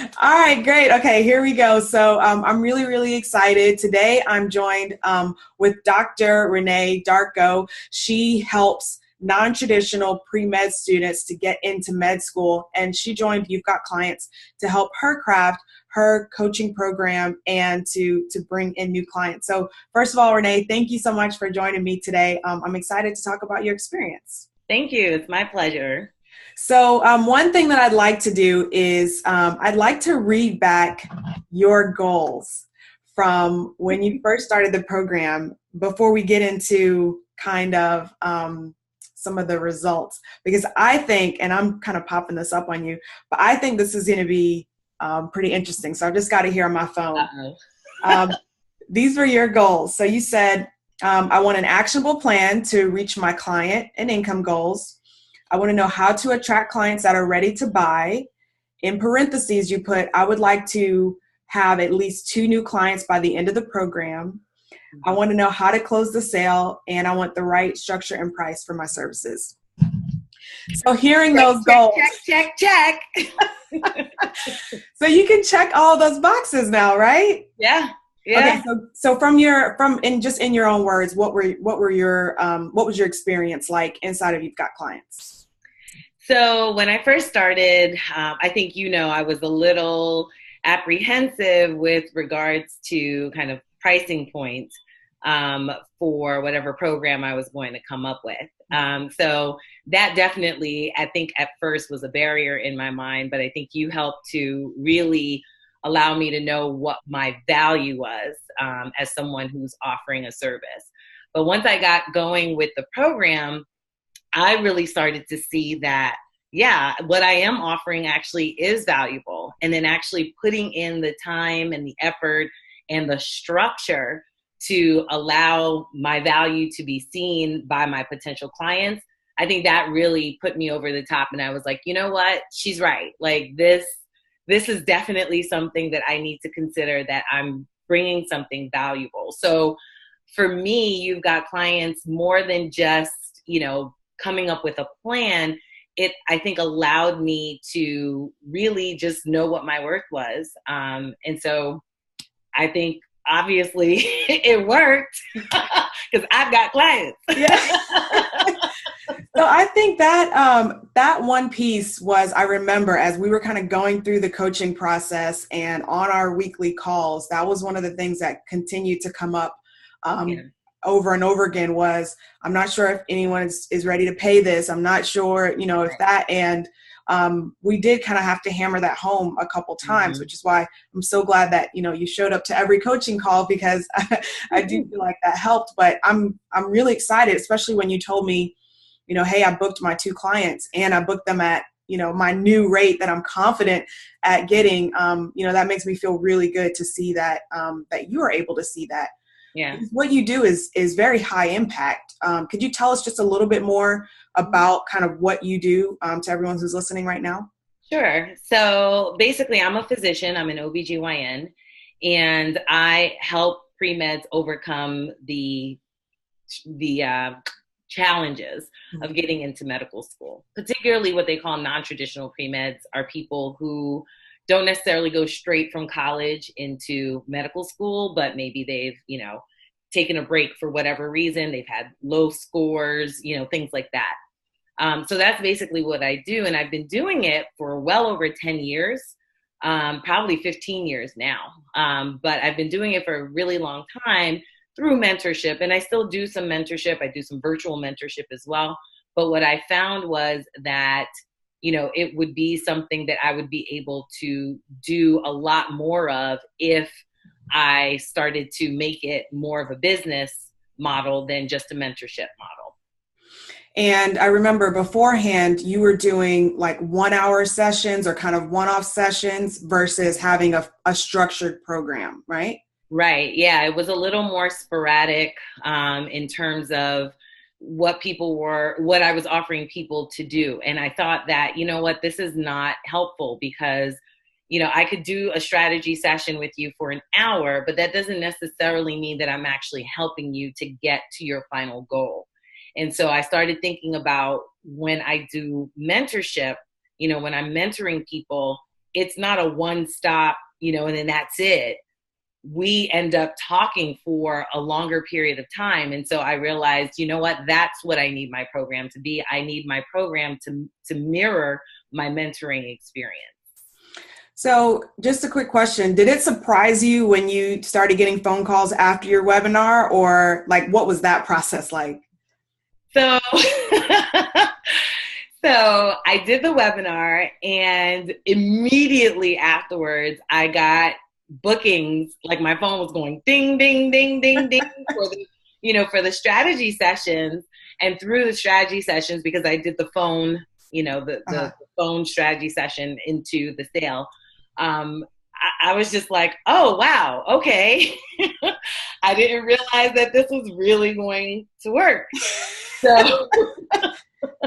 All right, great. Okay, here we go. So I'm really, really excited. Today I'm joined with Dr. Renée Darko. She helps non-traditional pre-med students to get into med school, and she joined You've Got Clients to help her craft her coaching program and to bring in new clients. So first of all, Renée, thank you so much for joining me today. I'm excited to talk about your experience. Thank you. It's my pleasure. So one thing that I'd like to do is I'd like to read back your goals from when you first started the program before we get into kind of some of the results. Because I think, and I'm kind of popping this up on you, but I think this is going to be pretty interesting. So I've just got it here on my phone. um, these were your goals. So you said, I want an actionable plan to reach my client and income goals. I want to know how to attract clients that are ready to buy. In parentheses, you put, I would like to have at least 2 new clients by the end of the program. I want to know how to close the sale, and I want the right structure and price for my services. So hearing those goals. Check. So you can check all those boxes now, right? Yeah. Okay, so in your own words, what was your experience like inside of You've Got Clients? So when I first started, I think, I was a little apprehensive with regards to kind of pricing points for whatever program I was going to come up with. So that definitely, I think at first was a barrier in my mind, but I think you helped to really allow me to know what my value was as someone who's offering a service. But once I got going with the program, I really started to see that, what I am offering actually is valuable. And then actually putting in the time and the effort and the structure to allow my value to be seen by my potential clients, I think that really put me over the top. And I was like, you know what? She's right. Like this is definitely something that I need to consider, that I'm bringing something valuable. So for me, You've Got Clients more than just, coming up with a plan. It, I think, allowed me to really just know what my worth was. And so I think obviously it worked because I've got clients. Yeah. So I think that that one piece was, I remember as we were kind of going through the coaching process and on our weekly calls, that was one of the things that continued to come up over and over again was, I'm not sure if anyone is ready to pay this. I'm not sure, if that, and we did kind of have to hammer that home a couple times, which is why I'm so glad that, you showed up to every coaching call, because I do feel like that helped. But I'm really excited, especially when you told me, hey, I booked my 2 clients and I booked them at, my new rate that I'm confident at getting. That makes me feel really good to see that, that you are able to see that. Yeah. What you do is very high impact. Could you tell us just a little bit more about kind of what you do to everyone who's listening right now? Sure. So basically, I'm a physician. I'm an OBGYN, and I help pre-meds overcome the challenges of getting into medical school. Particularly what they call non-traditional pre-meds are people who don't necessarily go straight from college into medical school, but maybe they've, taken a break for whatever reason. They've had low scores, things like that. So that's basically what I do. And I've been doing it for well over 10 years, probably 15 years now. But I've been doing it for a really long time through mentorship. And I still do some mentorship. I do some virtual mentorship as well. But what I found was that, it would be something that I would be able to do a lot more of if I started to make it more of a business model than just a mentorship model. And I remember beforehand, you were doing like 1-hour sessions or kind of one-off sessions versus having a structured program, right? Right. Yeah. It was a little more sporadic in terms of what I was offering people to do. And I thought that, this is not helpful because, I could do a strategy session with you for an hour, but that doesn't necessarily mean that I'm actually helping you to get to your final goal. And so I started thinking about when I do mentorship, when I'm mentoring people, it's not a one stop, and then that's it. We end up talking for a longer period of time. And so I realized, that's what I need my program to be. I need my program to mirror my mentoring experience. So just a quick question. Did it surprise you when you started getting phone calls after your webinar, or like, what was that process like? So, so I did the webinar, and immediately afterwards I got bookings. Like my phone was going ding, ding, ding, ding, ding for the strategy sessions. And through the strategy sessions, because I did the phone, the phone strategy session into the sale, I was just like, oh, wow, okay. I didn't realize that this was really going to work. So,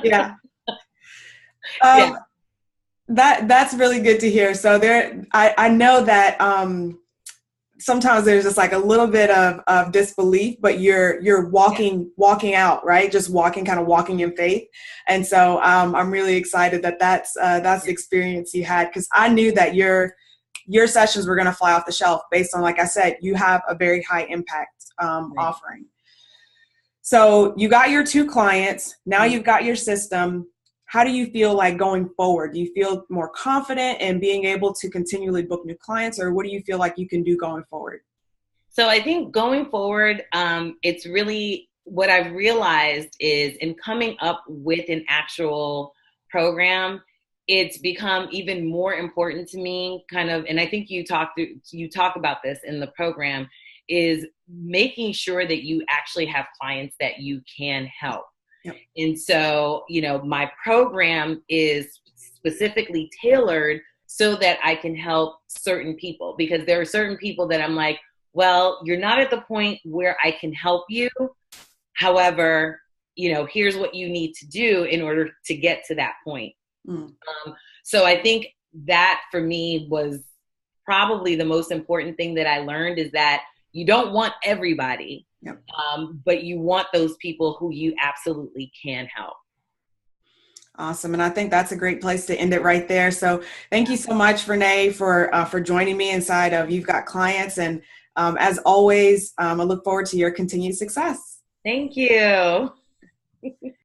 yeah. That's really good to hear. So I know that sometimes there's just like a little bit of disbelief, but you're walking out, right? Just kind of walking in faith. And so I'm really excited that that's the experience you had, because I knew that your sessions were going to fly off the shelf based on, like I said, you have a very high impact offering. So you got your 2 clients. Now you've got your system. How do you feel like going forward? Do you feel more confident in being able to continually book new clients, or what do you feel like you can do going forward? So I think going forward, it's really what I've realized is in coming up with an actual program, it's become even more important to me and I think you talk about this in the program, is making sure that you actually have clients that you can help. Yep. And so, my program is specifically tailored so that I can help certain people, because there are certain people that I'm like, well, you're not at the point where I can help you. However, here's what you need to do in order to get to that point. So I think that for me was probably the most important thing that I learned, is that you don't want everybody. Yep. But you want those people who you absolutely can help. Awesome. And I think that's a great place to end it right there. So thank you so much, Renée, for joining me inside of You've Got Clients. And as always, I look forward to your continued success. Thank you.